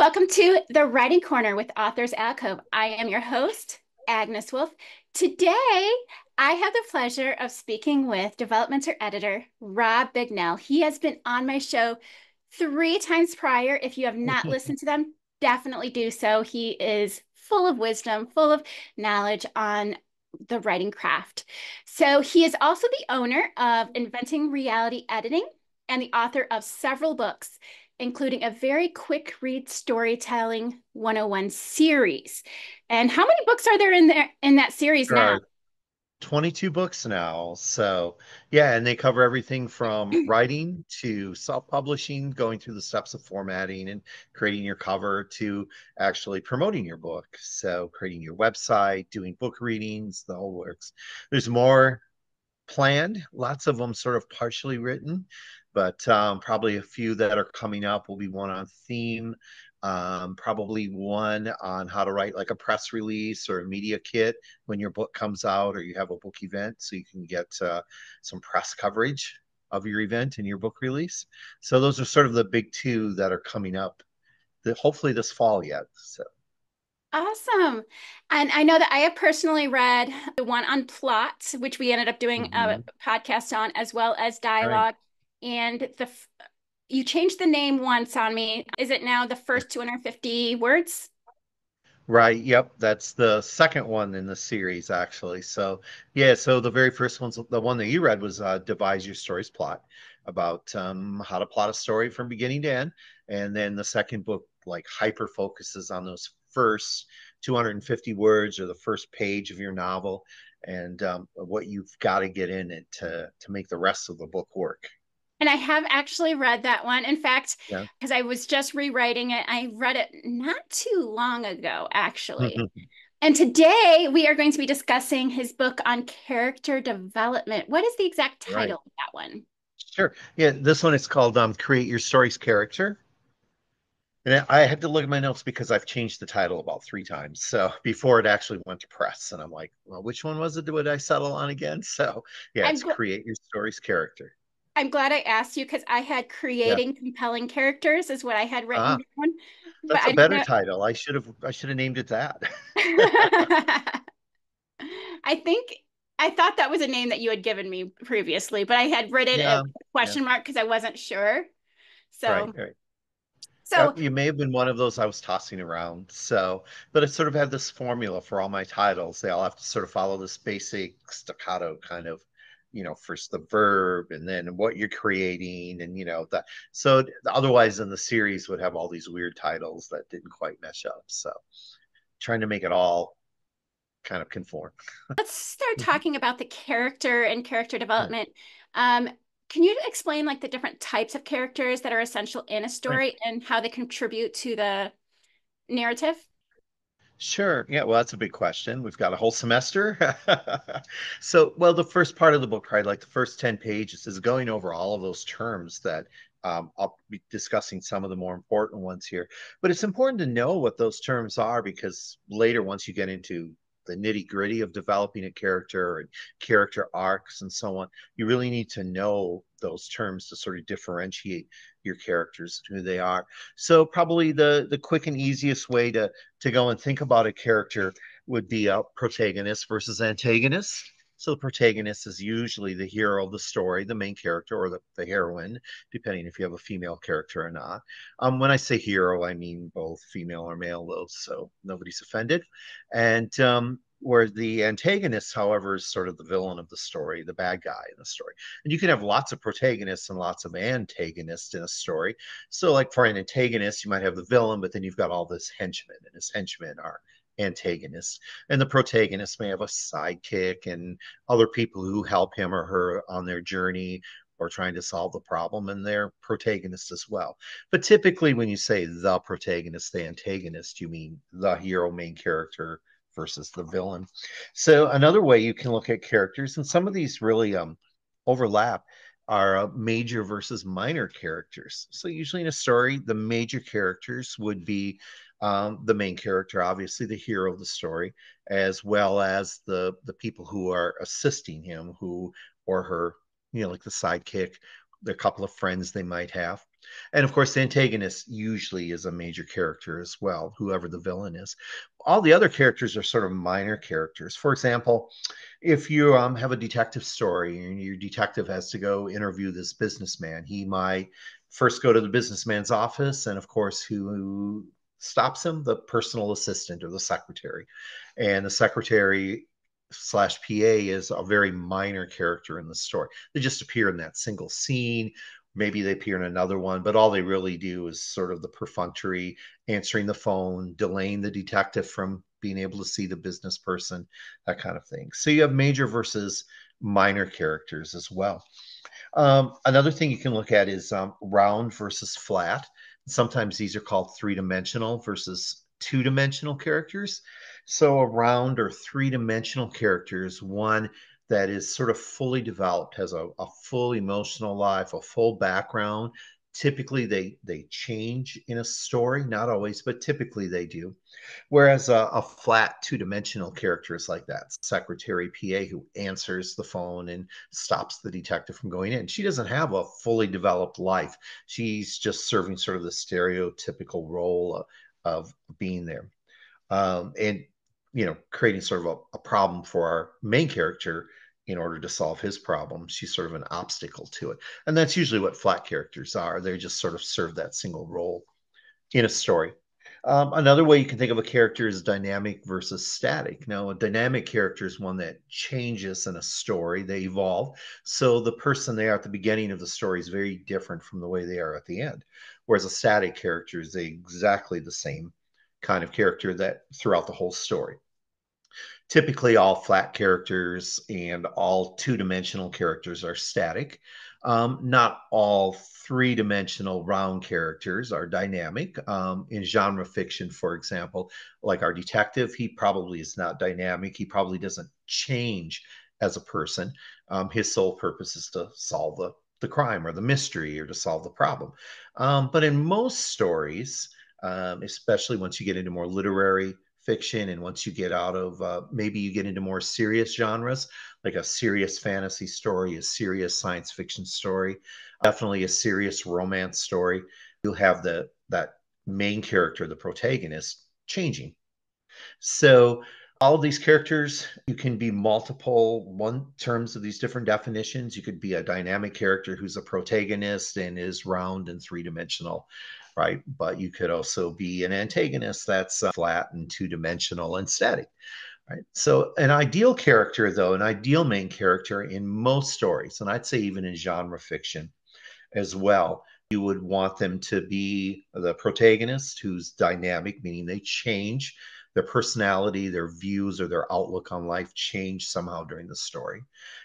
Welcome to the Writing Corner with Authors Alcove. I am your host, Agnes Wolf. Today, I have the pleasure of speaking with developmental editor Rob Bignell. He has been on my show three times prior. If you have not listened to them, definitely do so. He is full of wisdom, full of knowledge on the writing craft. So he is also the owner of Inventing Reality Editing and the author of several books, including a very quick read storytelling 101 series. And how many books are there in that series There now? are 22 books now. So, yeah, and they cover everything from writing to self-publishing, going through the steps of formatting and creating your cover to actually promoting your book. So, creating your website, doing book readings, the whole works. There's more planned, lots of them sort of partially written, but probably a few that are coming up will be one on theme, probably one on how to write like a press release or a media kit when your book comes out or you have a book event so you can get some press coverage of your event and your book release. So those are sort of the big two that are coming up that hopefully this fall yet. So Awesome. And I know that I have personally read the one on plot, which we ended up doing a mhm. podcast on, as well as Right. dialogue. And you changed the name once on me. Is it now the first 250 words? Right. Yep. That's the second one in the series, actually. So, yeah. So the very first one's the one that you read was Devise Your Story's Plot about how to plot a story from beginning to end. And then the second book, like, hyper focuses on those first 250 words or the first page of your novel and what you've got to get in it to make the rest of the book work. And I have actually read that one. In fact, Yeah. because I was just rewriting it, I read it not too long ago, actually. And today we are going to be discussing his book on character development. What is the exact Right. title of that one? Sure. Yeah. This one is called Create Your Story's Character. And I had to look at my notes because I've changed the title about three times. So before it actually went to press, and I'm like, well, which one was it? Would I settle on again? So yeah, I'm it's gl create your story's character. I'm glad I asked you because I had Yeah. creating compelling characters is what I had written Ah, down, but that's a I didn't better know. title. I should have named it that. I think I thought that was a name that you had given me previously, but I had written a Yeah. Yeah. question mark because I wasn't sure. Right. So, Right. so You may have been one of those I was tossing around. So, but I sort of had this formula for all my titles. They all have to sort of follow this basic staccato kind of, first the verb and then what you're creating and that. So otherwise in the series would have all these weird titles that didn't quite mesh up. So trying to make it all kind of conform. let's start talking about the character and character Yeah. development. Um, can you explain like the different types of characters that are essential in a Right. story and how they contribute to the narrative? Sure. Yeah. Well, that's a big question. We've got a whole semester. So, well, the first part of the book, right, like the first 10 pages, is going over all of those terms that I'll be discussing some of the more important ones here. But it's important to know what those terms are because later, once you get into the nitty gritty of developing a character and character arcs and so on, you really need to know those terms to sort of differentiate your characters, who they are. So, probably the quick and easiest way to go and think about a character would be a protagonist versus antagonist. So the protagonist is usually the hero of the story, the main character, or the heroine, depending if you have a female character or not. When I say hero, I mean both female or male, though, so nobody's offended. And where the antagonist, however, is sort of the villain of the story, the bad guy in the story. And you can have lots of protagonists and lots of antagonists in a story. So, like for an antagonist, you might have the villain, but then you've got all this henchmen, and his henchmen are antagonists. And the protagonist may have a sidekick and other people who help him or her on their journey or trying to solve the problem, and they're protagonists as well. But typically, when you say the protagonist, the antagonist, you mean the hero, main character versus the villain. So another way you can look at characters, and some of these really overlap, are major versus minor characters. So usually in a story, the major characters would be the main character, obviously the hero of the story, as well as the people who are assisting him, who or her, like the sidekick, the couple of friends they might have. And of course, the antagonist usually is a major character as well, whoever the villain is. All the other characters are sort of minor characters. For example, if you have a detective story and your detective has to go interview this businessman, he might first go to the businessman's office, and of course, who stops him? The personal assistant or the secretary. And the secretary slash PA is a very minor character in the story. They just appear in that single scene. Maybe they appear in another one, but all they really do is sort of the perfunctory answering the phone, delaying the detective from being able to see the business person, that kind of thing. So you have major versus minor characters as well. Another thing you can look at is round versus flat. Sometimes these are called three-dimensional versus two-dimensional characters. So a round or three-dimensional character is one that is sort of fully developed, has a full emotional life, a full background. Typically, they change in a story, not always, but typically they do. Whereas a flat two-dimensional character is like that secretary PA who answers the phone and stops the detective from going in. She doesn't have a fully developed life. She's just serving sort of the stereotypical role of being there. And creating sort of a problem for our main character in order to solve his problem. She's sort of an obstacle to it. And that's usually what flat characters are. They just sort of serve that single role in a story. Another way you can think of a character is dynamic versus static. Now, a dynamic character is one that changes in a story, they evolve. So the person they are at the beginning of the story is very different from the way they are at the end. Whereas a static character is exactly the same kind of character that throughout the whole story. Typically, all flat characters and all two-dimensional characters are static. Not all three-dimensional round characters are dynamic. In genre fiction, for example, like our detective, he probably is not dynamic. He probably doesn't change as a person. His sole purpose is to solve the crime or the mystery or to solve the problem. But in most stories, especially once you get into more literary fiction and once you get out of maybe you get into more serious genres like a serious fantasy story, a serious science fiction story, definitely a serious romance story, you'll have that main character, the protagonist, changing. So all of these characters, you can be multiple one terms of these different definitions. You could be a dynamic character who's a protagonist and is round and three-dimensional, right? But you could also be an antagonist that's flat and two-dimensional and static, right? So an ideal character, though, an ideal main character in most stories, and I'd say even in genre fiction as well, you would want them to be the protagonist who's dynamic, meaning they change their personality, their views, or their outlook on life change somehow during the story.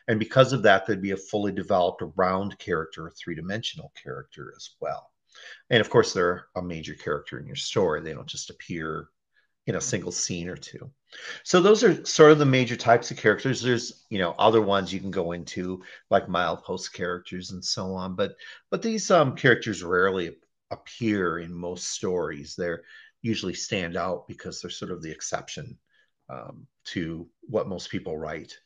And because of that, there'd be a fully developed round character, a three-dimensional character as well. And of course, they're a major character in your story. They don't just appear in a single scene or two. So those are sort of the major types of characters. There's, other ones you can go into like milepost characters and so on, but these characters rarely appear in most stories. They're usually stand out because they're sort of the exception to what most people write.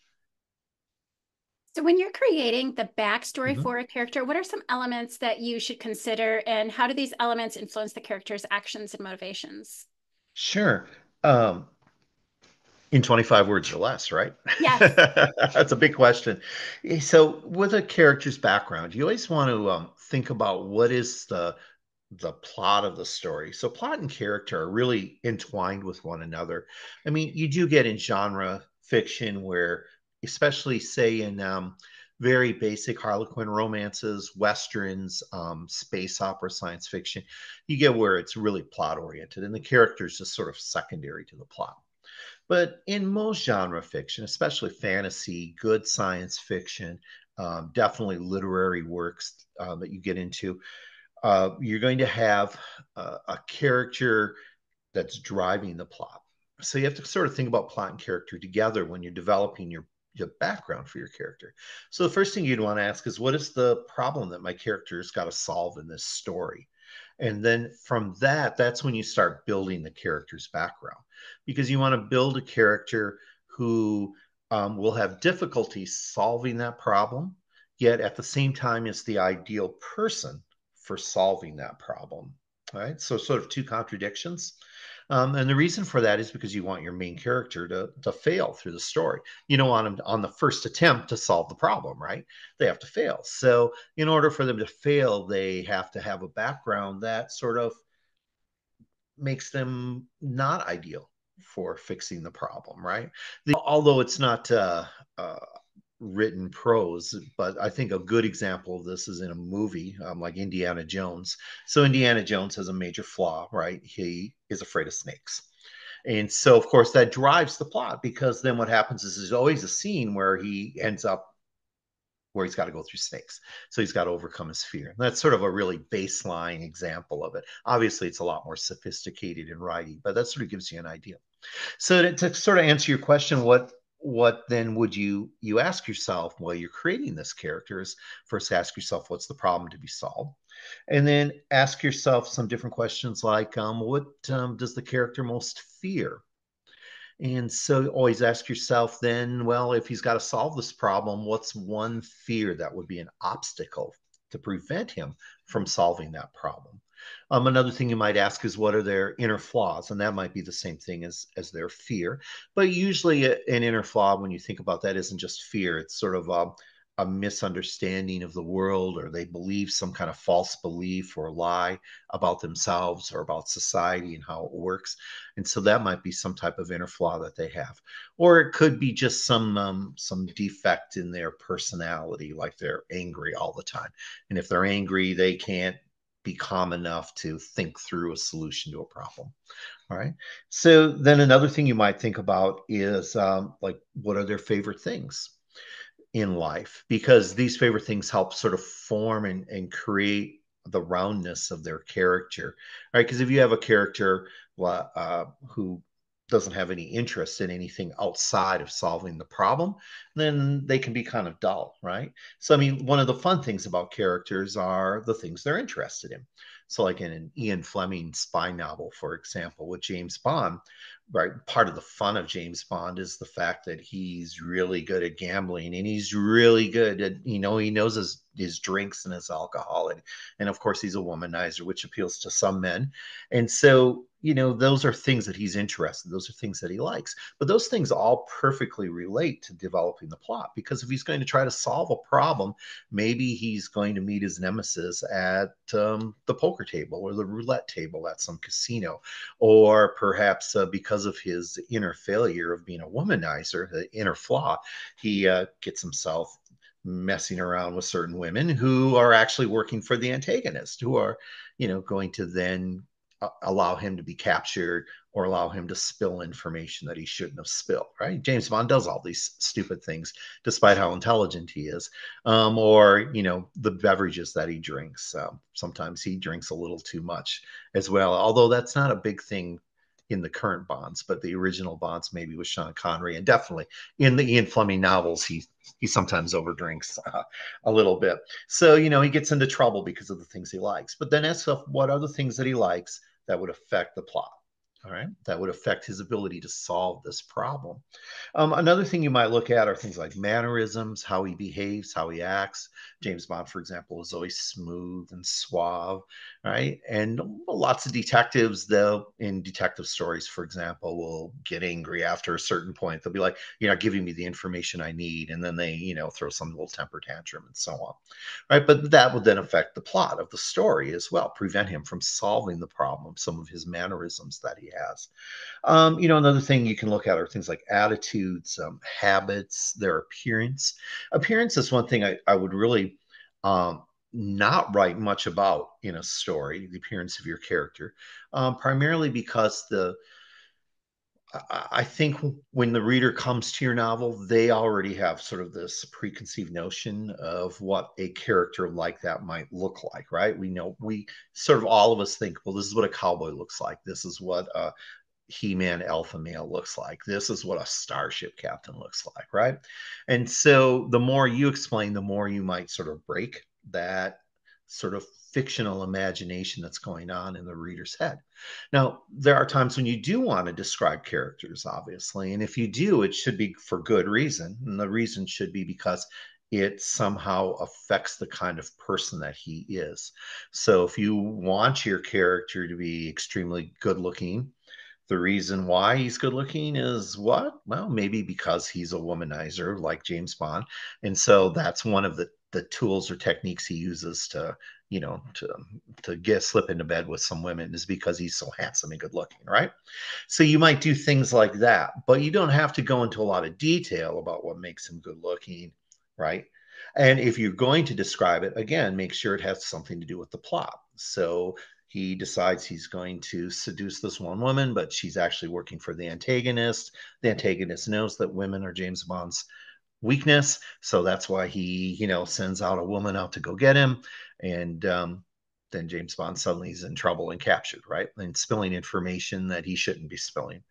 So, when you're creating the backstory Mhm. for a character, what are some elements that you should consider, and how do these elements influence the character's actions and motivations? Sure. Um, in 25 words or less, right? Yes. That's a big question. So, with a character's background, you always want to think about what is the plot of the story. So plot and character are really entwined with one another. I mean, you do get in genre fiction where, especially say in very basic Harlequin romances, westerns, space opera, science fiction, you get where it's really plot oriented and the character is just sort of secondary to the plot. But in most genre fiction, especially fantasy, good science fiction, definitely literary works that you get into, you're going to have a character that's driving the plot. So you have to sort of think about plot and character together when you're developing your background for your character. So the first thing you'd want to ask is, what is the problem that my character's got to solve in this story? And then from that, that's when you start building the character's background because you want to build a character who will have difficulty solving that problem, yet at the same time is the ideal person for solving that problem. All right. So sort of two contradictions. And the reason for that is because you want your main character to fail through the story. You don't want them on the first attempt to solve the problem, right? They have to fail. So in order for them to fail, they have to have a background that sort of makes them not ideal for fixing the problem, right? Although it's not uh, written prose, but I think a good example of this is in a movie like Indiana Jones. So Indiana Jones has a major flaw, right? He is afraid of snakes. And so, of course, that drives the plot because then what happens is there's always a scene where he ends up where he's got to go through snakes. So he's got to overcome his fear. That's sort of a really baseline example of it. Obviously, it's a lot more sophisticated in writing, but that sort of gives you an idea. So to sort of answer your question, what then would you ask yourself while you're creating this character is first ask yourself what's the problem to be solved, and then ask yourself some different questions like what does the character most fear, and so always ask yourself then, well, if he's got to solve this problem, what's one fear that would be an obstacle to prevent him from solving that problem? Another thing you might ask is what are their inner flaws? And that might be the same thing as their fear. But usually an inner flaw, when you think about that, isn't just fear. It's sort of a misunderstanding of the world, or they believe some kind of false belief or lie about themselves or about society and how it works. And so that might be some type of inner flaw that they have, or it could be just some defect in their personality, like they're angry all the time. And if they're angry, they can't be calm enough to think through a solution to a problem. All right. So then another thing you might think about is like, what are their favorite things in life? Because these favorite things help sort of form and create the roundness of their character, right? Because if you have a character who doesn't have any interest in anything outside of solving the problem, then they can be kind of dull, right? So, I mean, one of the fun things about characters are the things they're interested in. So, like in an Ian Fleming spy novel, for example, with James Bond, right? Part of the fun of James Bond is the fact that he's really good at gambling and he's really good at, he knows his drinks and his alcohol. And of course, he's a womanizer, which appeals to some men. And so, those are things that he's interested in. Those are things that he likes. But those things all perfectly relate to developing the plot because if he's going to try to solve a problem, maybe he's going to meet his nemesis at the poker table or the roulette table at some casino, or perhaps because of his inner failure of being a womanizer, the inner flaw, he gets himself messing around with certain women who are actually working for the antagonist, who are, going to then allow him to be captured or allow him to spill information that he shouldn't have spilled, right? James Bond does all these stupid things despite how intelligent he is. Or, the beverages that he drinks. Sometimes he drinks a little too much as well, although that's not a big thing in the current Bonds, but the original Bonds maybe with Sean Connery, and definitely in the Ian Fleming novels, he sometimes overdrinks a little bit. So he gets into trouble because of the things he likes. But then ask yourself, what are the things that he likes that would affect the plot? All right, that would affect his ability to solve this problem. Another thing you might look at are things like mannerisms, how he behaves, how he acts. James Bond, for example, is always smooth and suave, right? And lots of detectives, though, in detective stories, for example, will get angry after a certain point. They'll be like, "You're not giving me the information I need," and then they, throw some little temper tantrum and so on, right? But that would then affect the plot of the story as well, prevent him from solving the problem, some of his mannerisms that he has. Another thing you can look at are things like attitudes, habits, their appearance. Appearance is one thing I would really um, not write much about in a story, the appearance of your character, primarily because I think when the reader comes to your novel, they already have sort of this preconceived notion of what a character like that might look like, right? We sort of all of us think, well, this is what a cowboy looks like. This is what a He-Man alpha male looks like. This is what a starship captain looks like, right? And so the more you explain, the more you might sort of break that sort of fictional imagination that's going on in the reader's head. Now, there are times when you do want to describe characters, obviously, and if you do, it should be for good reason. And the reason should be because it somehow affects the kind of person that he is. So if you want your character to be extremely good looking, the reason why he's good looking is what? Well, maybe because he's a womanizer like James Bond. And so that's one of the tools or techniques he uses to, you know, to get slip into bed with some women is because he's so handsome and good looking, right? So you might do things like that, but you don't have to go into a lot of detail about what makes him good looking, right? And if you're going to describe it, again, make sure it has something to do with the plot. So he decides he's going to seduce this one woman, but she's actually working for the antagonist. The antagonist knows that women are James Bond's weakness, so that's why he, sends out a woman out to go get him, and then James Bond suddenly is in trouble and captured, right? And spilling information that he shouldn't be spilling.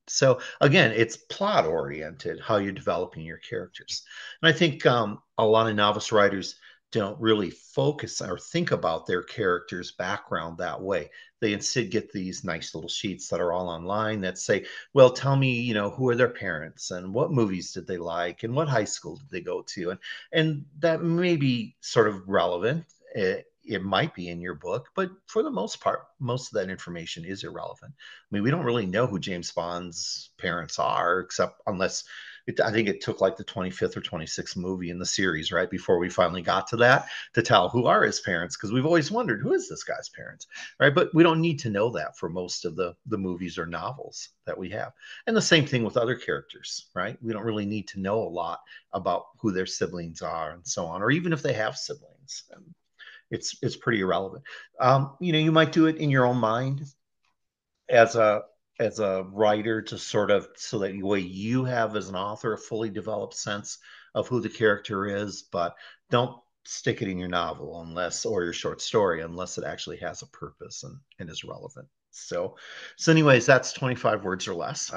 So again, it's plot oriented how you're developing your characters. And I think a lot of novice writers don't really focus or think about their character's background that way. They instead get these nice little sheets that are all online that say, well, tell me, who are their parents and what movies did they like and what high school did they go to? And that may be sort of relevant. It might be in your book, but for the most part, most of that information is irrelevant. I mean, we don't really know who James Bond's parents are, except unless I think it took like the 25th or 26th movie in the series, right? Before we finally got to that to tell who are his parents, because we've always wondered who is this guy's parents, right? But we don't need to know that for most of the movies or novels that we have. And the same thing with other characters, right? We don't really need to know a lot about who their siblings are and so on, or even if they have siblings. It's pretty irrelevant. You might do it in your own mind as a writer to sort of so that way you have as an author a fully developed sense of who the character is, but don't stick it in your novel unless or your short story unless it actually has a purpose and is relevant. So anyways, that's 25 words or less.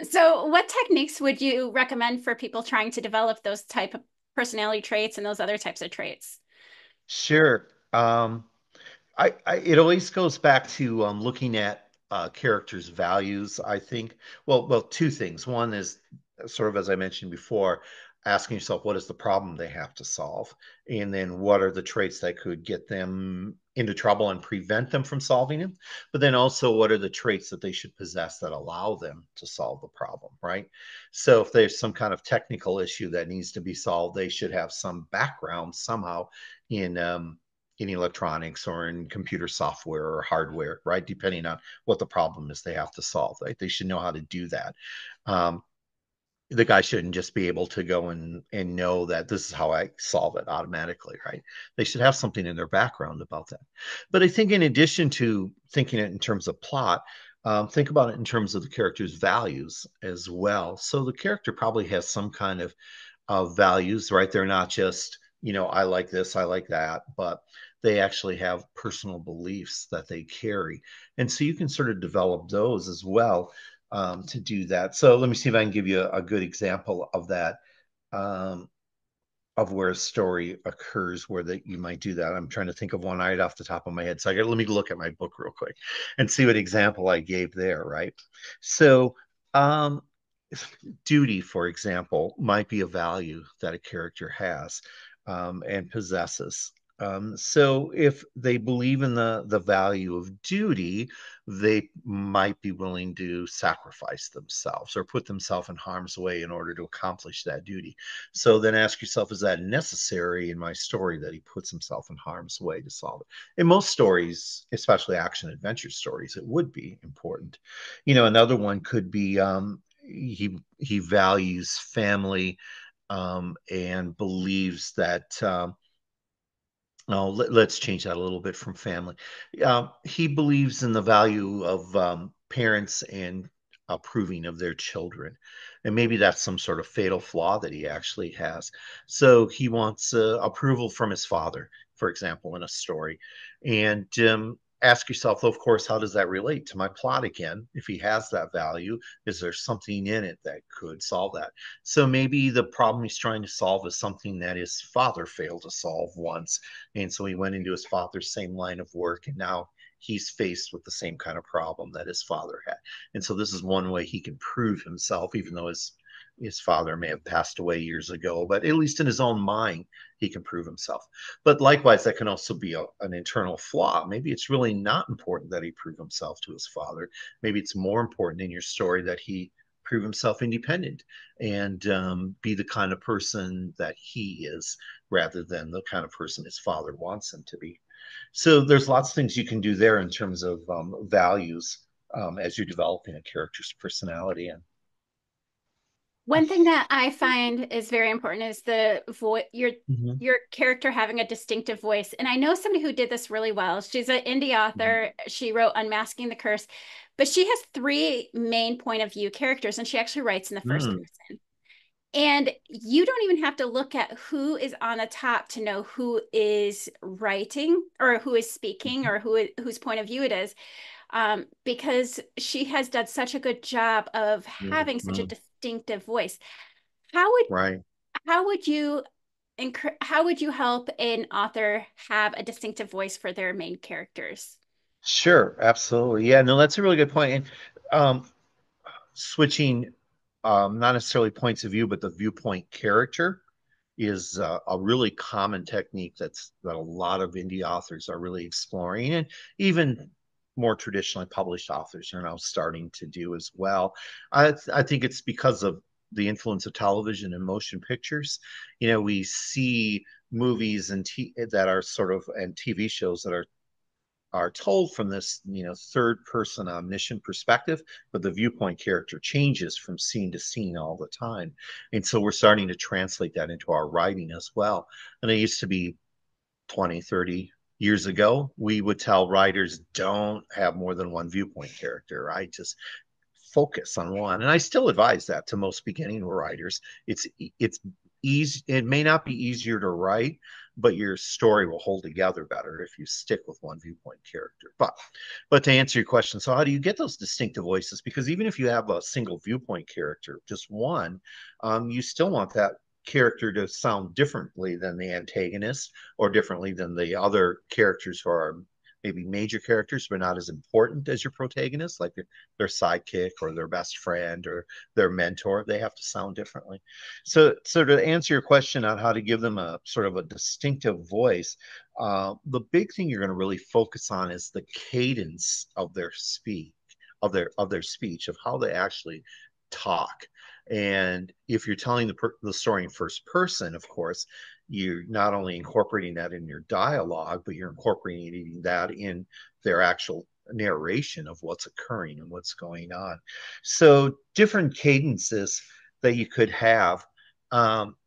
So, what techniques would you recommend for people trying to develop those type of personality traits and those other types of traits? Sure. It always goes back to looking at characters' values. I think. Well, two things. One is sort of as I mentioned before, asking yourself what is the problem they have to solve, and then what are the traits that could get them into trouble and prevent them from solving it. But then also, what are the traits that they should possess that allow them to solve the problem, right? So if there's some kind of technical issue that needs to be solved, they should have some background somehow in electronics or in computer software or hardware, right? Depending on what the problem is they have to solve, right? They should know how to do that. Um, the guy shouldn't just be able to go and know that this is how I solve it automatically, right? They should have something in their background about that. But I think in addition to thinking it in terms of plot, think about it in terms of the character's values as well. So the character probably has some kind of values, right? They're not just, I like this, I like that, but they actually have personal beliefs that they carry. And so you can sort of develop those as well to do that. So let me see if I can give you a good example of that. Um, of where a story occurs where that you might do that. I'm trying to think of one right off the top of my head. So let me look at my book real quick and see what example I gave there, right? So um duty, for example, might be a value that a character has and possesses. So if they believe in the value of duty, they might be willing to sacrifice themselves or put themselves in harm's way in order to accomplish that duty. So then ask yourself, is that necessary in my story that he puts himself in harm's way to solve it? In most stories, especially action adventure stories, it would be important. Another one could be he values family and believes that oh, let's change that a little bit from family. He believes in the value of parents and approving of their children. And maybe that's some sort of fatal flaw that he actually has. So he wants approval from his father, for example, in a story. And ask yourself, of course, how does that relate to my plot again? If he has that value, is there something in it that could solve that? So maybe the problem he's trying to solve is something that his father failed to solve once, and so he went into his father's same line of work, and now he's faced with the same kind of problem that his father had. And so this is one way he can prove himself, even though his father may have passed away years ago, but at least in his own mind, he can prove himself. But likewise, that can also be an internal flaw. Maybe it's really not important that he prove himself to his father. Maybe it's more important in your story that he prove himself independent and be the kind of person that he is rather than the kind of person his father wants him to be. So there's lots of things you can do there in terms of values as you're developing a character's personality. And One thing that I find is very important is the voice, Mhm, your character having a distinctive voice. And I know somebody who did this really well. She's an indie mhm, author. She wrote Unmasking the Curse, but she has three main point of view characters, and she actually writes in the first mm, person. And you don't even have to look at who is on the top to know who is writing or who is speaking mhm, or whose point of view it is, because she has done such a good job of mm, having such a mm, distinctive voice. How would right. how would you how would you help an author have a distinctive voice for their main characters? Sure, absolutely. Yeah, no, that's a really good point. And switching not necessarily points of view, but the viewpoint character is a really common technique that a lot of indie authors are really exploring, and even more traditionally published authors are now starting to do as well. I think it's because of the influence of television and motion pictures. You know, we see movies that are sort of and TV shows that are told from this, third person omniscient perspective, but the viewpoint character changes from scene to scene all the time. And so we're starting to translate that into our writing as well. And it used to be 20, 30 years ago, we would tell writers don't have more than one viewpoint character, right? Just focus on one. And I still advise that to most beginning writers. It's easy. It may not be easier to write, but your story will hold together better if you stick with one viewpoint character. But to answer your question, so how do you get those distinctive voices? Because even if you have a single viewpoint character, just one, you still want that character to sound differently than the antagonist or differently than the other characters who are maybe major characters but not as important as your protagonist, like their sidekick or their best friend or their mentor. They have to sound differently. So to answer your question on how to give them a sort of a distinctive voice, the big thing you're going to really focus on is the cadence of their speech, of their speech, of how they actually talk. And if you're telling the story in first person, of course, you're not only incorporating that in your dialogue, but you're incorporating that in their actual narration of what's occurring and what's going on. So different cadences that you could have. Um,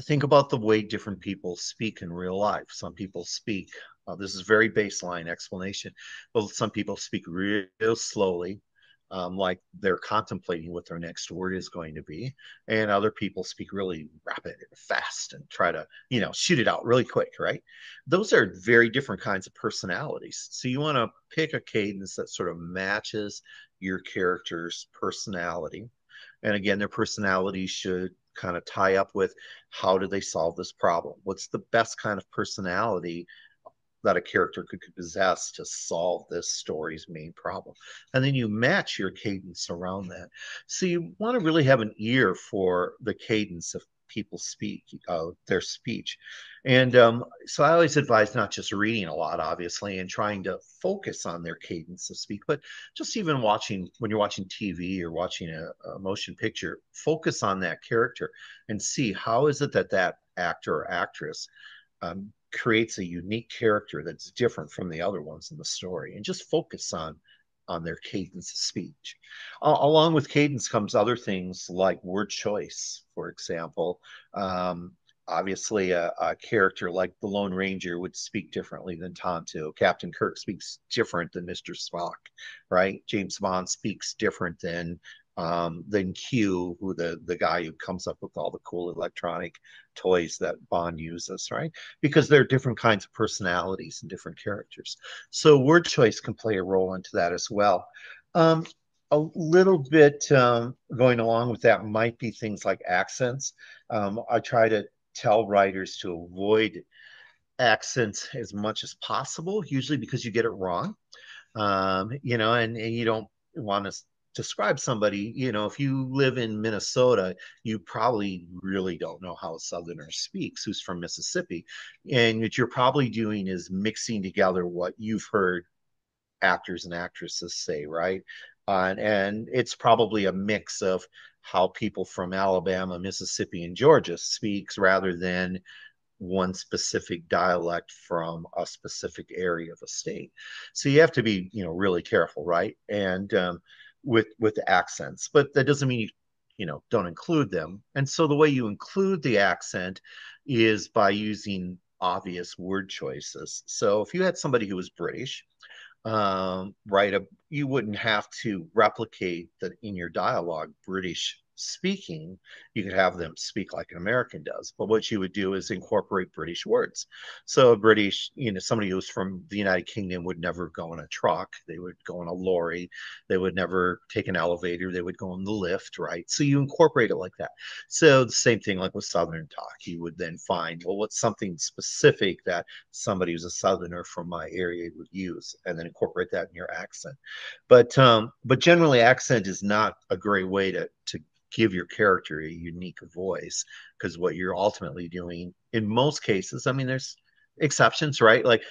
think about the way different people speak in real life. Some people speak, this is very baseline explanation, but some people speak real slowly, like they're contemplating what their next word is going to be. And other people speak really rapid and fast and try to, shoot it out really quick, right? Those are very different kinds of personalities. So you want to pick a cadence that sort of matches your character's personality. And again, their personality should kind of tie up with how do they solve this problem? What's the best kind of personality that a character could possess to solve this story's main problem? And then you match your cadence around that. So you want to really have an ear for the cadence of people speak, their speech. And so I always advise not just reading a lot, obviously, and trying to focus on their cadence of speak, but just even watching when you're watching TV or watching a motion picture, focus on that character and see how is it that that actor or actress creates a unique character that's different from the other ones in the story, and just focus on their cadence of speech. Along with cadence comes other things like word choice, for example. Um, Obviously, a character like the Lone Ranger would speak differently than Tonto. Captain Kirk speaks different than Mr. Spock, right? James Bond speaks different than Q, who the guy who comes up with all the cool electronic toys that Bond uses, right? Because there are different kinds of personalities and different characters. So word choice can play a role into that as well. Um, a little bit going along with that might be things like accents. I try to tell writers to avoid accents as much as possible, usually because you get it wrong. And you don't want to. describe somebody, if you live in Minnesota, you probably really don't know how a Southerner speaks who's from Mississippi. And what you're probably doing is mixing together what you've heard actors and actresses say, right? And it's probably a mix of how people from Alabama, Mississippi, and Georgia speaks rather than one specific dialect from a specific area of a state. So you have to be, really careful, right? And with the accents, but that doesn't mean don't include them. And so the way you include the accent is by using obvious word choices. So if you had somebody who was British, right? You wouldn't have to replicate that in your dialogue, British speaking. You could have them speak like an American does. But what you would do is incorporate British words. So, a British, somebody who's from the United Kingdom would never go in a truck. They would go in a lorry. They would never take an elevator. They would go in the lift, right? So, you incorporate it like that. So, the same thing like with Southern talk. You would then find, well, what's something specific that somebody who's a Southerner from my area would use, and then incorporate that in your accent. But generally, accent is not a great way to give your character a unique voice, because what you're ultimately doing in most cases, I mean, there's exceptions, right? Like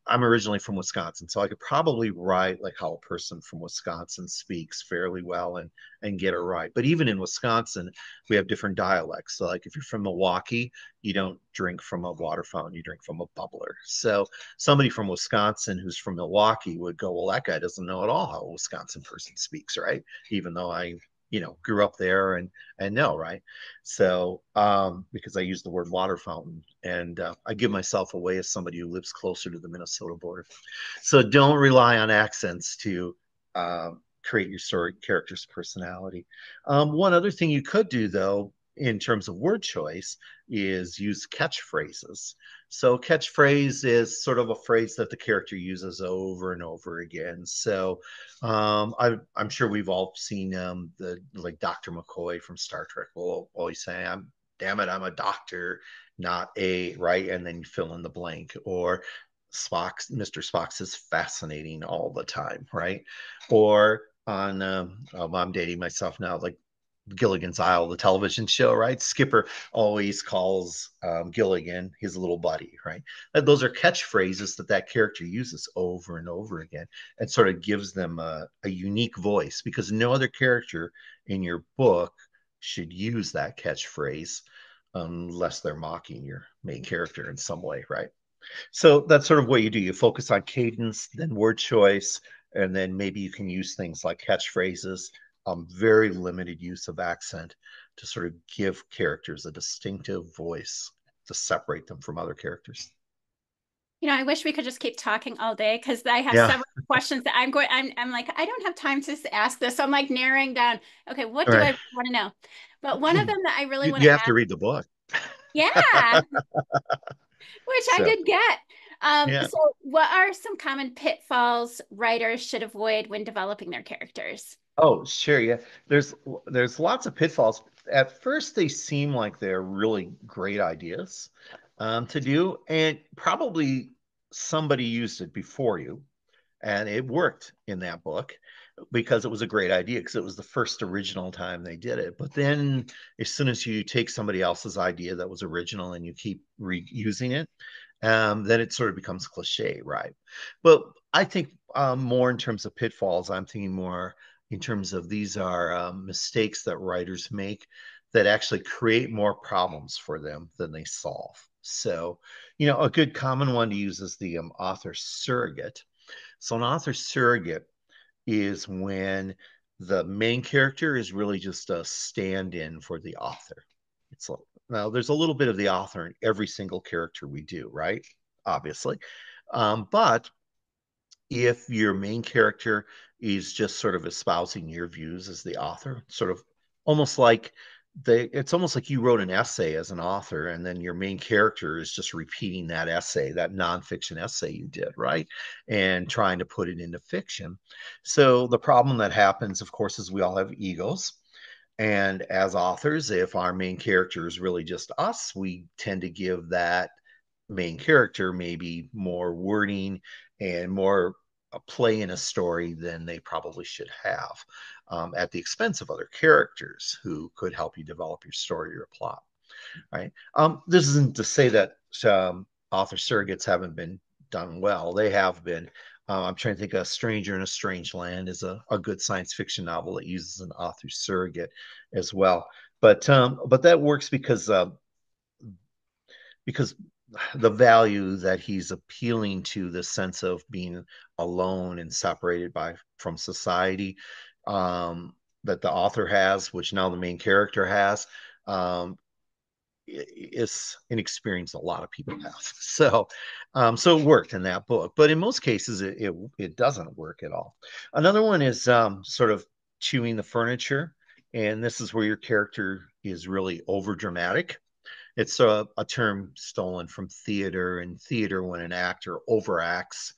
I'm originally from Wisconsin, so I could probably write like how a person from Wisconsin speaks fairly well and get it right. But even in Wisconsin, we have different dialects. So like if you're from Milwaukee, you don't drink from a water fountain, you drink from a bubbler. So somebody from Wisconsin who's from Milwaukee would go, well, that guy doesn't know at all how a Wisconsin person speaks, right? Even though I grew up there and know, right? So because I use the word water fountain, and I give myself away as somebody who lives closer to the Minnesota border. So don't rely on accents to create your story character's personality. One other thing you could do, though, in terms of word choice, is use catchphrases. So catchphrase is sort of a phrase that the character uses over and over again. So I'm sure we've all seen the like Dr. McCoy from Star Trek will always say, "I'm damn it, I'm a doctor, not a right," and then you fill in the blank. Or Mr. Spock's is fascinating all the time, right? Or on I'm dating myself now, like Gilligan's Isle, the television show, right? Skipper always calls Gilligan his little buddy, right? And those are catchphrases that character uses over and over again, and sort of gives them a unique voice, because no other character in your book should use that catchphrase unless they're mocking your main character in some way, right? So that's sort of what you do. You focus on cadence, then word choice, and then maybe you can use things like catchphrases, very limited use of accent to sort of give characters a distinctive voice to separate them from other characters. I wish we could just keep talking all day because I have Yeah. several questions that I'm like, I don't have time to ask this. So I'm like narrowing down, okay, what All do right. I want to know? But one of them that I really want You to have to ask, read the book. yeah, which I So, did get. yeah. So what are some common pitfalls writers should avoid when developing their characters? Oh, sure. Yeah. There's there's lots of pitfalls. At first, they seem like they're really great ideas to do, and probably somebody used it before you, and it worked in that book because it was a great idea because it was the first original time they did it. But then, as soon as you take somebody else's idea that was original and you keep reusing it, then it sort of becomes cliche, right? But I think more in terms of pitfalls, I'm thinking more in terms of these are mistakes that writers make that actually create more problems for them than they solve. So, a good common one to use is the author surrogate. So, an author surrogate is when the main character is really just a stand-in for the author. It's now there's a little bit of the author in every single character we do, right? Obviously, but if your main character is just sort of espousing your views as the author, sort of almost like it's almost like you wrote an essay as an author, and then your main character is just repeating that essay, that nonfiction essay you did, right? And trying to put it into fiction. So the problem that happens, of course, is we all have egos. And as authors, if our main character is really just us, we tend to give that main character maybe more wording and more play in a story than they probably should have, at the expense of other characters who could help you develop your story or plot. Right. This isn't to say that author surrogates haven't been done well. They have been. I'm trying to think. A Stranger in a Strange Land is a good science fiction novel that uses an author surrogate as well. But that works because the value that he's appealing to, the sense of being alone and separated by from society, um, that the author has, which now the main character has, um, is an experience a lot of people have. So it worked in that book, but in most cases, it doesn't work at all. Another one is sort of chewing the furniture, and this is where your character is really over dramatic. It's a term stolen from theater. In theater, when an actor overacts,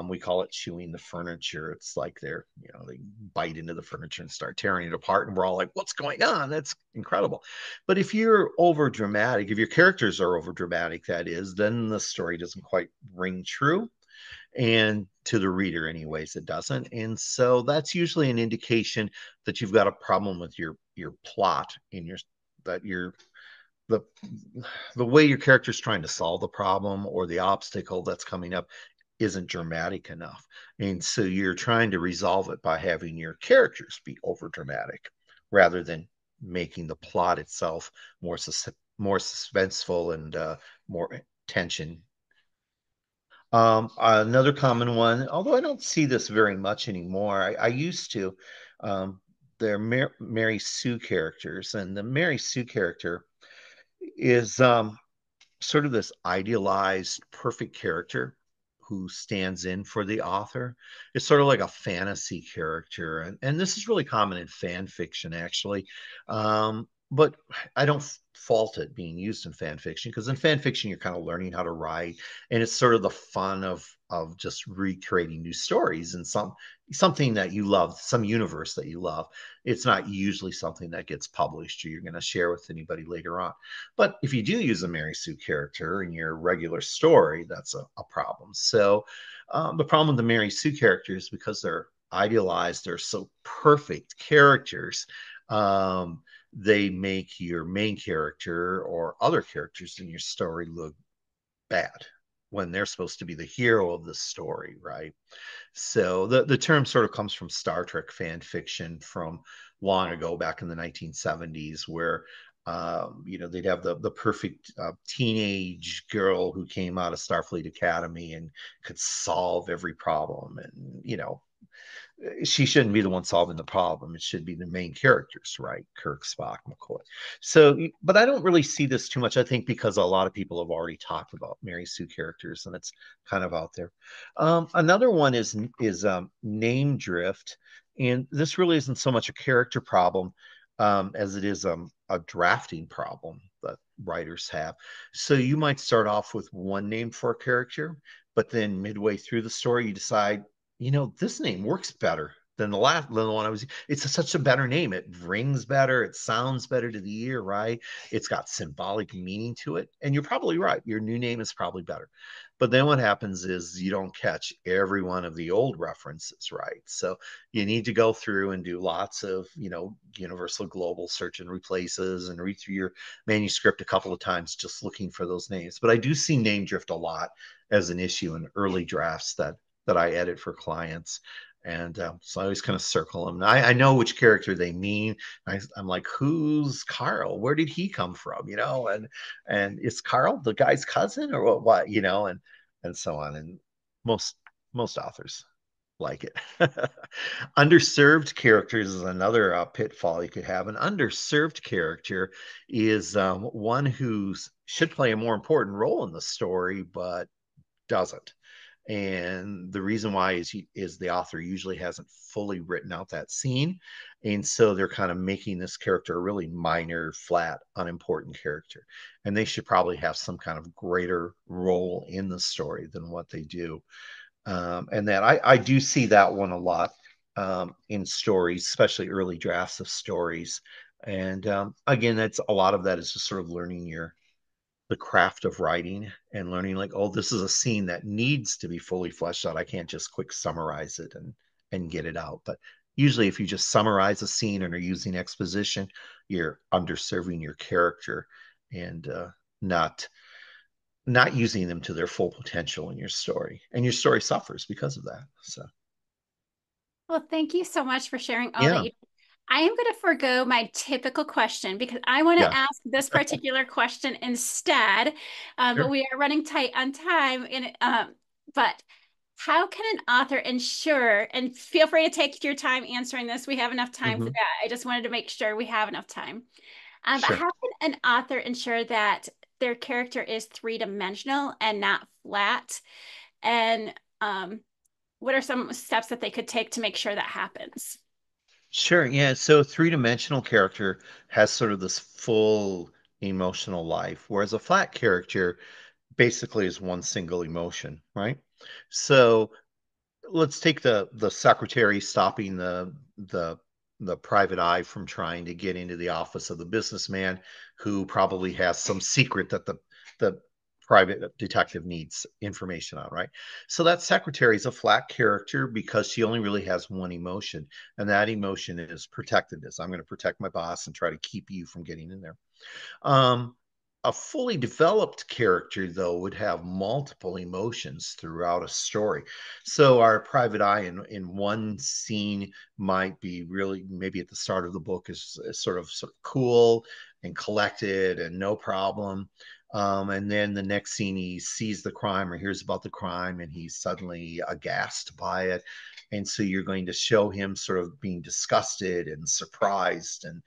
we call it chewing the furniture. It's like they bite into the furniture and start tearing it apart, and we're all like, "What's going on?" That's incredible. But if you're over dramatic, if your characters are over dramatic, that is, then the story doesn't quite ring true, and to the reader, anyways, it doesn't. And so that's usually an indication that you've got a problem with your plot in your that you're the the way your character's trying to solve the problem or the obstacle that's coming up isn't dramatic enough. And so you're trying to resolve it by having your characters be over dramatic rather than making the plot itself more suspenseful and more tension. Another common one, although I don't see this very much anymore, I used to. Um, they're Mary Sue characters, and the Mary Sue character is sort of this idealized, perfect character who stands in for the author. It's sort of like a fantasy character. And this is really common in fan fiction, actually. But I don't fault it being used in fan fiction because in fan fiction, you're kind of learning how to write. And it's sort of the fun of just recreating new stories and something that you love, some universe that you love. It's not usually something that gets published or you're going to share with anybody later on. But if you do use a Mary Sue character in your regular story, that's a problem. So the problem with the Mary Sue characters, because they're idealized, they're so perfect characters, they make your main character or other characters in your story look bad when they're supposed to be the hero of the story, right? So the term sort of comes from Star Trek fan fiction from long ago, back in the 1970s, where they'd have the perfect teenage girl who came out of Starfleet Academy and could solve every problem, and she shouldn't be the one solving the problem. It should be the main characters, right? Kirk, Spock, McCoy. So, but I don't really see this too much. I think because a lot of people have already talked about Mary Sue characters, and it's kind of out there. Another one is name drift, and this really isn't so much a character problem as it is a drafting problem that writers have. So you might start off with one name for a character, but then midway through the story, you decide, this name works better than the one I was. It's such a better name. It rings better. It sounds better to the ear, right? It's got symbolic meaning to it. And you're probably right. Your new name is probably better. But then what happens is you don't catch every one of the old references, right? So you need to go through and do lots of, universal global search and replaces and read through your manuscript a couple of times just looking for those names. But I do see name drift a lot as an issue in early drafts that I edit for clients. And so I always kind of circle them. I know which character they mean. I'm like, who's Carl? Where did he come from? And is Carl the guy's cousin or what? And so on. And most most authors like it. Underserved characters is another pitfall you could have. An underserved character is one who should play a more important role in the story, but doesn't. And the reason why is the author usually hasn't fully written out that scene, and so they're kind of making this character a really minor, flat, unimportant character, and they should probably have some kind of greater role in the story than what they do. And that I do see that one a lot in stories, especially early drafts of stories. And again, that's a lot of that is just sort of learning the craft of writing and learning like, oh, this is a scene that needs to be fully fleshed out. I can't just quick summarize it and get it out. But usually if you just summarize a scene and are using exposition, you're underserving your character and not not using them to their full potential in your story. And your story suffers because of that. So Well, thank you so much for sharing all that yeah, you. I am going to forego my typical question because I want to yeah, ask this particular question instead. But sure. we are running tight on time. But how can an author ensure, and feel free to take your time answering this, we have enough time for Hmm. that. I just wanted to make sure we have enough time. But Sure. how can an author ensure that their character is three-dimensional and not flat? And what are some steps that they could take to make sure that happens? Sure. Yeah. So three-dimensional character has sort of this full emotional life, whereas a flat character basically is one single emotion, right? So let's take the secretary stopping the private eye from trying to get into the office of the businessman who probably has some secret that the private detective needs information on, right? So that secretary is a flat character because she only really has one emotion, and that emotion is protectiveness. I'm going to protect my boss and try to keep you from getting in there. um, a fully developed character, though, would have multiple emotions throughout a story. So our private eye in one scene might be really maybe at the start of the book is sort of cool and collected and no problem. And then the next scene, he sees the crime or hears about the crime and he's suddenly aghast by it. And so you're going to show him sort of being disgusted and surprised and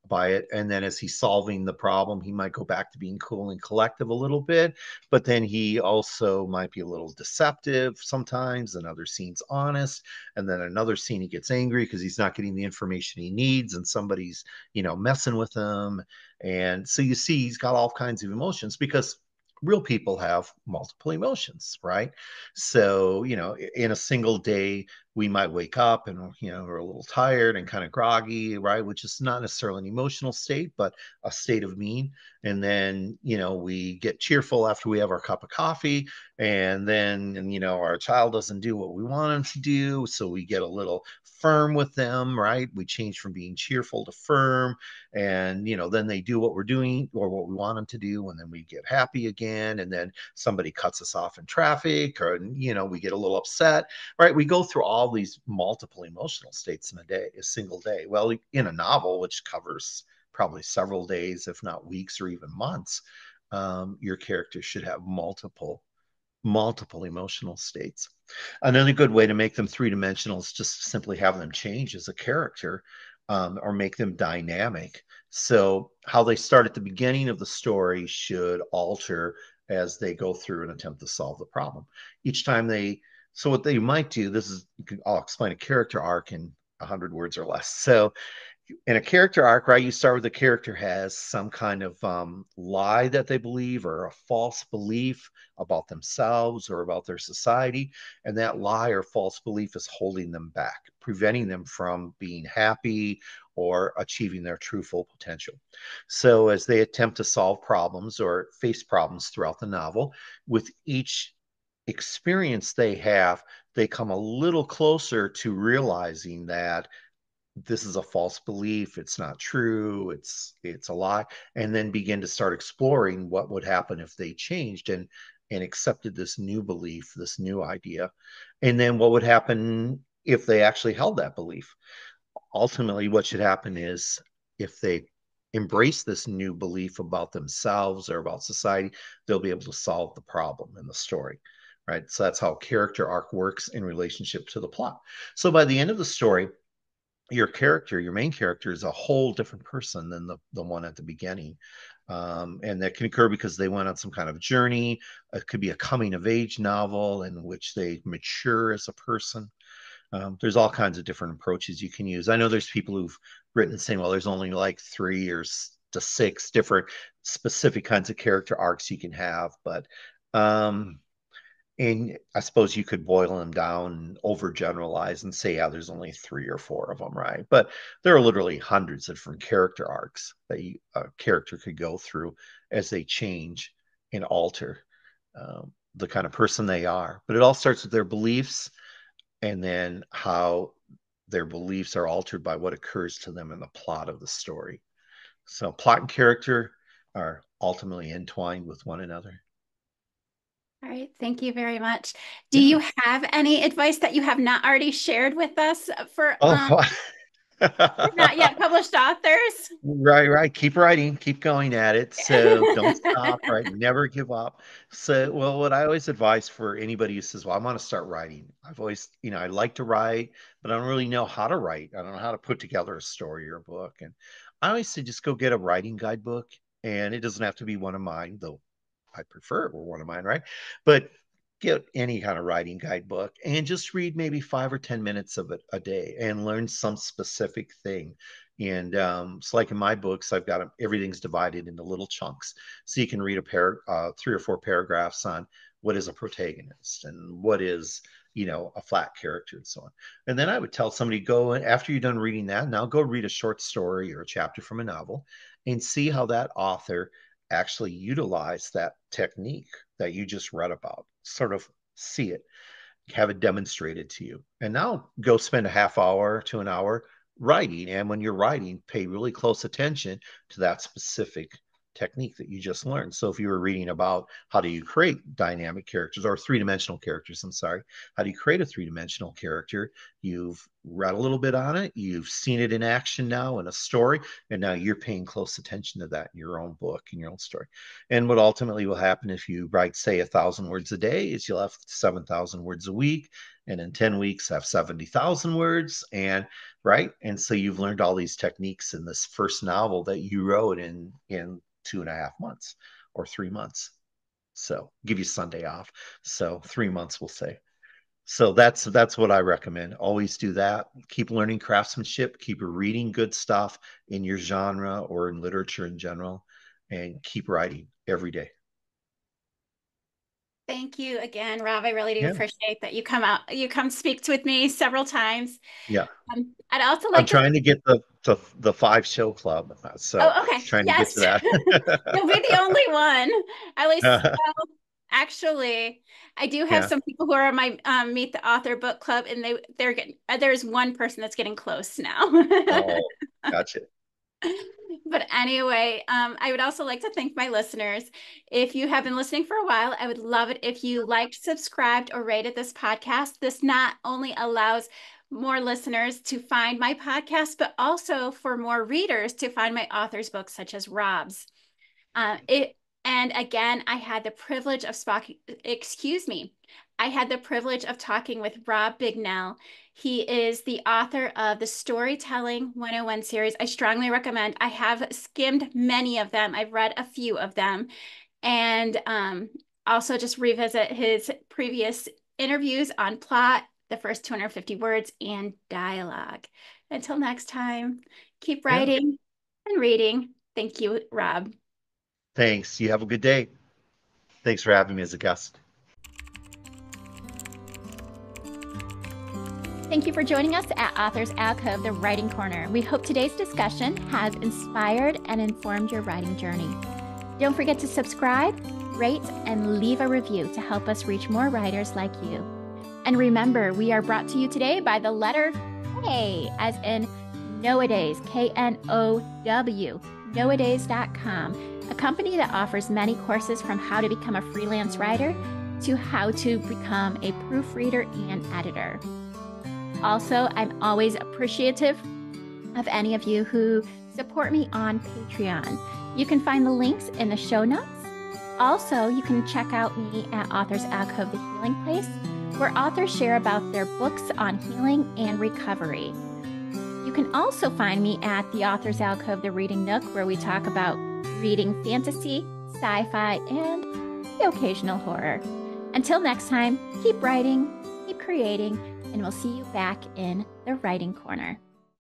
by it. And then as he's solving the problem, he might go back to being cool and collective a little bit, but then he also might be a little deceptive sometimes, and other scenes honest. And then another scene he gets angry because he's not getting the information he needs and somebody's, messing with him. And so you see he's got all kinds of emotions because real people have multiple emotions, right? So, in a single day, we might wake up and we're a little tired and kind of groggy, right? Which is not necessarily an emotional state, but a state of being. And then we get cheerful after we have our cup of coffee, and then our child doesn't do what we want them to do, so we get a little firm with them, right? We change from being cheerful to firm, and then they do what we're doing or what we want them to do, and then we get happy again, and then somebody cuts us off in traffic, or we get a little upset, right? We go through all these multiple emotional states in a single day. Well, in a novel, which covers probably several days, if not weeks or even months, your character should have multiple emotional states. Another good way to make them three dimensional is just simply have them change as a character, or make them dynamic. So, how they start at the beginning of the story should alter as they go through and attempt to solve the problem. Each time so what they might do, I'll explain a character arc in 100 words or less. So, in a character arc, right, you start with the character has some kind of lie that they believe or a false belief about themselves or about their society. And that lie or false belief is holding them back, preventing them from being happy or achieving their true full potential. So, as they attempt to solve problems or face problems throughout the novel, with each experience they have, they come a little closer to realizing that this is a false belief, it's not true, it's a lie, and then begin to start exploring what would happen if they changed and accepted this new belief, this new idea, and then what would happen if they actually held that belief. Ultimately what should happen is if they embrace this new belief about themselves or about society, they'll be able to solve the problem in the story, right? So that's how character arc works in relationship to the plot. So by the end of the story, your main character, is a whole different person than the one at the beginning. And that can occur because they went on some kind of journey. It could be a coming of age novel in which they mature as a person. There's all kinds of different approaches you can use. I know there's people who've written saying, well, there's only like three to six different specific kinds of character arcs you can have, but um, and I suppose you could boil them down and overgeneralize and say, yeah, there's only three or four of them, right? But there are literally hundreds of different character arcs that a character could go through as they change. and alter the kind of person they are. But it all starts with their beliefs and then how their beliefs are altered by what occurs to them in the plot of the story. So plot and character are ultimately entwined with one another. All right, thank you very much. Do Yeah. you have any advice that you have not already shared with us for Oh, not yet published authors? right, right. Keep writing, keep going at it. So don't stop, right? Never give up. So, well, what I always advise for anybody who says, well, I want to start writing. I've always, I like to write, but I don't really know how to write. I don't know how to put together a story or a book. And I always say, just go get a writing guidebook. And it doesn't have to be one of mine, though I prefer it were one of mine, right? But get any kind of writing guidebook and just read maybe 5 or 10 minutes of it a day and learn some specific thing. And it's like in my books, I've got everything's divided into little chunks, so you can read 3 or 4 paragraphs on what is a protagonist and what is a flat character and so on. And then I would tell somebody, go after you're done reading that, now go read a short story or a chapter from a novel and see how that author actually utilize that technique that you just read about. Sort of see it, have it demonstrated to you. And now go spend a half hour to an hour writing. And when you're writing, pay really close attention to that specific technique that you just learned. So if you were reading about how do you create dynamic characters or three-dimensional characters, I'm sorry, how do you create a three-dimensional character? You've read a little bit on it, you've seen it in action now in a story, and now you're paying close attention to that in your own book, in your own story. And what ultimately will happen if you write, say, 1,000 words a day is you'll have 7,000 words a week, and in 10 weeks have 70,000 words. And right. And so you've learned all these techniques in this first novel that you wrote in 2.5 months or 3 months. So give you Sunday off. So 3 months, we'll say. So that's what I recommend. Always do that. Keep learning craftsmanship, keep reading good stuff in your genre or in literature in general, and keep writing every day. Thank you again, Rob. I really do Yeah. appreciate that you come speak with me several times. Yeah. I'd also I'm like to, trying to get the 5 show club. So oh, okay, trying to get to yes. that. You'll be the only one. At least, well, actually, I do have Yeah. some people who are on my Meet the Author book club, and they're getting there's one person that's getting close now. Oh, gotcha. But anyway, I would also like to thank my listeners. If you have been listening for a while, I would love it if you liked, subscribed, or rated this podcast. This not only allows more listeners to find my podcast, but also for more readers to find my author's books, such as Rob's. It and again, I had the privilege of excuse me. I had the privilege of talking with Rob Bignell. He is the author of the Storytelling 101 series. I strongly recommend. I have skimmed many of them. I've read a few of them, and also just revisit his previous interviews on plot, the first 250 words, and dialogue. Until next time, keep Yeah. writing and reading. Thank you, Rob. Thanks. You have a good day. Thanks for having me as a guest. Thank you for joining us at Authors Alcove, the Writing Corner. We hope today's discussion has inspired and informed your writing journey. Don't forget to subscribe, rate, and leave a review to help us reach more writers like you. And remember, we are brought to you today by the letter K, as in Knowadays, K-N-O-W, knowadays.com, a company that offers many courses from how to become a freelance writer to how to become a proofreader and editor. Also, I'm always appreciative of any of you who support me on Patreon. You can find the links in the show notes. Also, you can check out me at Authors Alcove, the Healing Place, where authors share about their books on healing and recovery. You can also find me at the Authors Alcove, the Reading Nook, where we talk about reading fantasy, sci-fi, and the occasional horror. Until next time, keep writing, keep creating, and we'll see you back in the Writing Corner.